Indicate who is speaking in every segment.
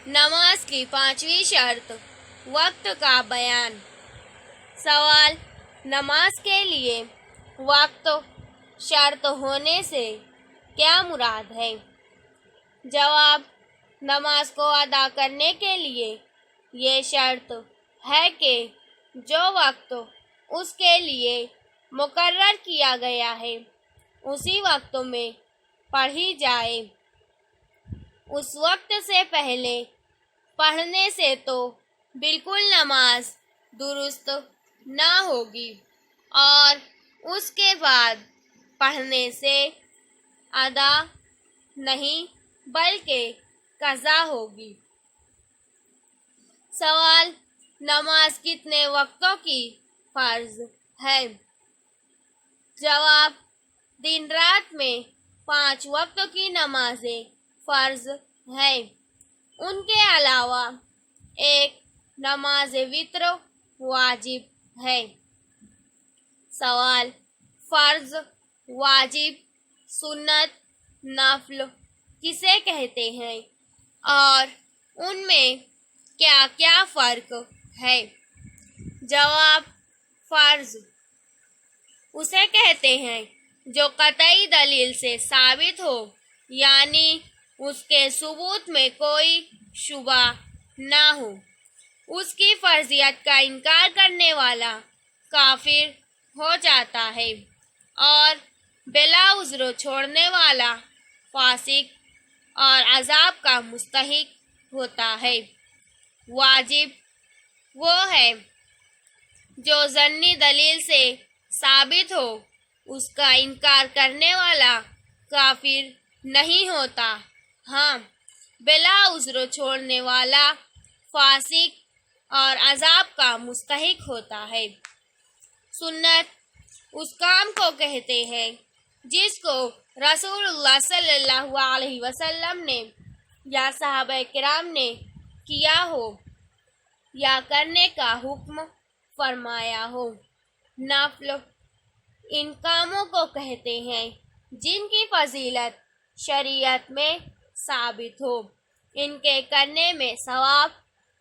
Speaker 1: نماز کی پانچویں شرط وقت کا بیان۔ سوال: نماز کے لیے وقت شرط ہونے سے کیا مراد ہے؟ جواب: نماز کو ادا کرنے کے لیے یہ شرط ہے کہ جو وقت اس کے لیے مقرر کیا گیا ہے اسی وقت میں پڑھی جائے۔ اس وقت سے پہلے پڑھنے سے تو بالکل نماز درست نہ ہوگی، اور اس کے بعد پڑھنے سے ادا نہیں بلکہ قضا ہوگی۔ سوال: نماز کتنے وقتوں کی فرض ہے؟ جواب: دن رات میں 5 وقت کی نمازیں فرض ہیں۔ ان کے علاوہ ایک نماز وتر واجب ہے۔ سوال: فرض، واجب، سنت، نفل کسے کہتے ہیں اور ان میں کیا کیا فرق ہے؟ جواب: فرض اسے کہتے ہیں جو قطعی دلیل سے ثابت ہو، یعنی اس کے ثبوت میں کوئی شبہ نہ ہو۔ اس کی فرضیت کا انکار کرنے والا کافر ہو جاتا ہے اور بلا عذر چھوڑنے والا فاسق اور عذاب کا مستحق ہوتا ہے۔ واجب وہ ہے جو ظنی دلیل سے ثابت ہو، اس کا انکار کرنے والا کافر نہیں ہوتا، ہاں بلا عذر چھوڑنے والا فاسق اور عذاب کا مستحق ہوتا ہے۔ سنت اس کام کو کہتے ہیں جس کو رسول اللہ صلی اللہ علیہ وسلم نے یا صحابہ کرام نے کیا ہو یا کرنے کا حکم فرمایا ہو۔ نفل ان کاموں کو کہتے ہیں جن کی فضیلت شریعت میں ثابت ہو، ان کے کرنے میں ثواب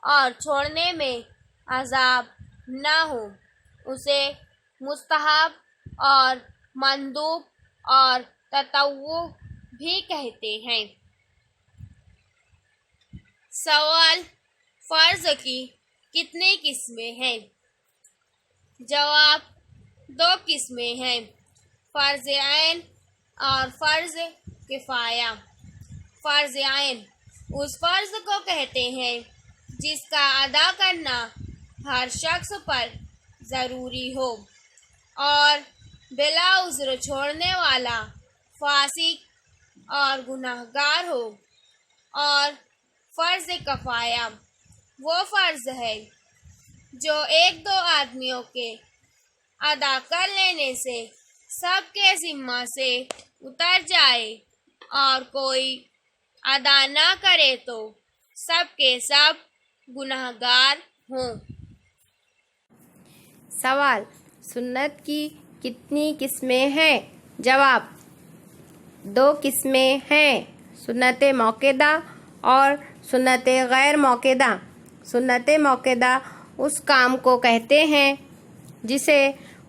Speaker 1: اور چھوڑنے میں عذاب نہ ہو، اسے مستحب اور مندوب اور تطوع بھی کہتے ہیں۔ سوال: فرض کی کتنی قسمیں ہیں؟ جواب: 2 قسمیں ہیں، فرض عین اور فرض کفایہ۔ فرض عین اس فرض کو کہتے ہیں جس کا ادا کرنا ہر شخص پر ضروری ہو اور بلا عذر چھوڑنے والا فاسق اور گنہگار ہو۔ اور فرض کفایہ وہ فرض ہے جو 1-2 آدمیوں کے ادا کر لینے سے سب کے ذمہ سے اتر جائے، اور کوئی ادا نہ کرے تو سب کے سب گنہگار ہوں۔
Speaker 2: سوال: سنت کی کتنی قسمیں ہیں؟ جواب: 2 قسمیں ہیں، سنت موقدہ اور سنت غیر موقدہ۔ سنت موقدہ اس کام کو کہتے ہیں جسے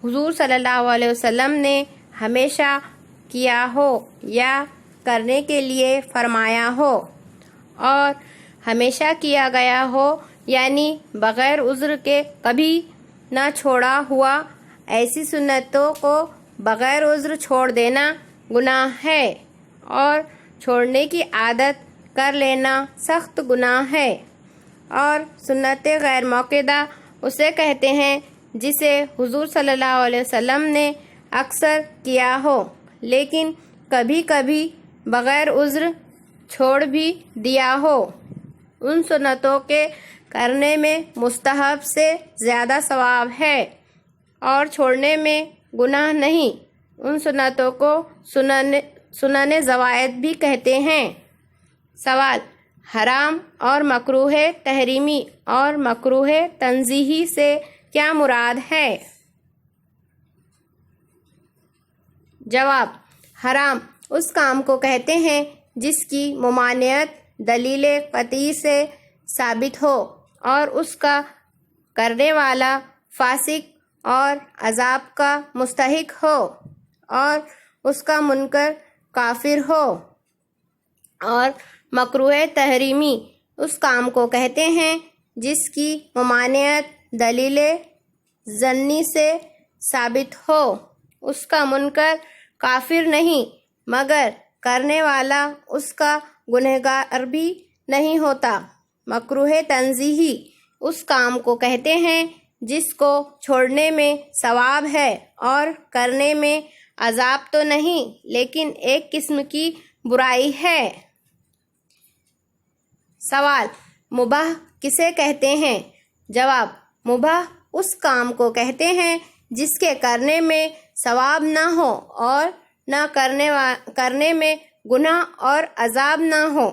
Speaker 2: حضور صلی اللہ علیہ وسلم نے ہمیشہ کیا ہو یا کرنے کے لیے فرمایا ہو اور ہمیشہ کیا گیا ہو، یعنی بغیر عذر کے کبھی نہ چھوڑا ہوا۔ ایسی سنتوں کو بغیر عذر چھوڑ دینا گناہ ہے اور چھوڑنے کی عادت کر لینا سخت گناہ ہے۔ اور سنت غیر موقدہ اسے کہتے ہیں جسے حضور صلی اللہ علیہ وسلم نے اکثر کیا ہو لیکن کبھی کبھی بغیر عذر چھوڑ بھی دیا ہو۔ ان سنتوں کے کرنے میں مستحب سے زیادہ ثواب ہے اور چھوڑنے میں گناہ نہیں۔ ان سنتوں کو سنن زوائد بھی کہتے ہیں۔ سوال: حرام اور مکروہ تحریمی اور مکروہ تنزیہی سے کیا مراد ہے؟ جواب: حرام اس کام کو کہتے ہیں جس کی ممانعت دلیل قطعی سے ثابت ہو اور اس کا کرنے والا فاسق اور عذاب کا مستحق ہو اور اس کا منکر کافر ہو۔ اور مکروہ تحریمی اس کام کو کہتے ہیں جس کی ممانعت دلیل ظنی سے ثابت ہو۔ اس کا منکر کافر نہیں مگر کرنے والا اس کا گنہگار بھی نہیں ہوتا۔ مکروہ تنزیہی اس کام کو کہتے ہیں جس کو چھوڑنے میں ثواب ہے اور کرنے میں عذاب تو نہیں لیکن ایک قسم کی برائی ہے۔ سوال: مباح کسے کہتے ہیں؟ جواب: مباح اس کام کو کہتے ہیں جس کے کرنے میں ثواب نہ ہو اور نہ کرنے میں گناہ اور عذاب نہ ہو۔